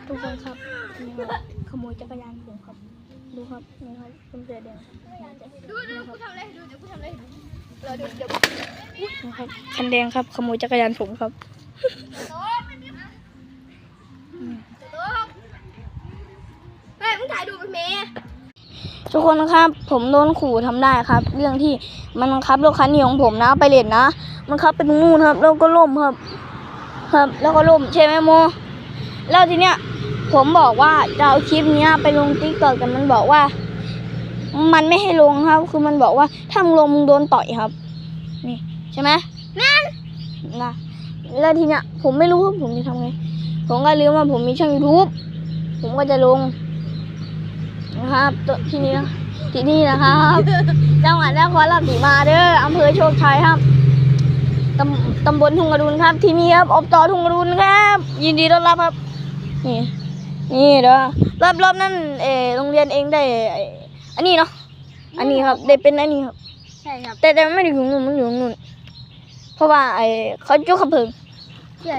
ทุกคนครับนี่ครับขโมยจักรยานผมครับดูครับนี่ครับเป็นเสื้อแดงดูกูทำอะไรดูเดี๋ยวกูทำอะไรเดี๋ยวนะครับคันแดงครับขโมยจักรยานผมครับเฮ้ยมึงถ่ายดูเป็นเมย์ ทุกคนนะครับผมโดนขู่ทำได้ครับเรื่องที่มันขับรถคันนี้ของผมนะไปเล่นนะมันขับไปตรงนู้นครับแล้วก็ล่มครับแล้วก็ล่มใช่ไหมโมแล้วทีเนี้ยผมบอกว่าจะเอาคลิปนี้ไปลงติ๊กต็อกแต่มันบอกว่ามันไม่ให้ลงครับคือมันบอกว่าถ้ามึงลงมึงโดนต่อยครับนี่ใช่ไหมนั่นนะแล้วทีเนี้ยผมไม่รู้ว่าผมจะทำไงผมก็ลืมว่าผมมีช่อง YouTube ผมก็จะลงนะครับที่นี่นะครับจังหวัดนครราชสีมาเด้ออำเภอโชคชัยครับตำบลทุ่งกระดุนครับที่นี่ครับอบตทุ่งกระดุนครับยินดีต้อนรับครับนี่เด้อรอบนั่นโรงเรียนเองได้อันนี้เนาะอันนี้ครับได้เป็นอันนี้ครับใช่ครับแต่ไม่ได้อยู่นู่นมันอยู่นู่นเพราะว่าเขาจุกขับเพลิงใช่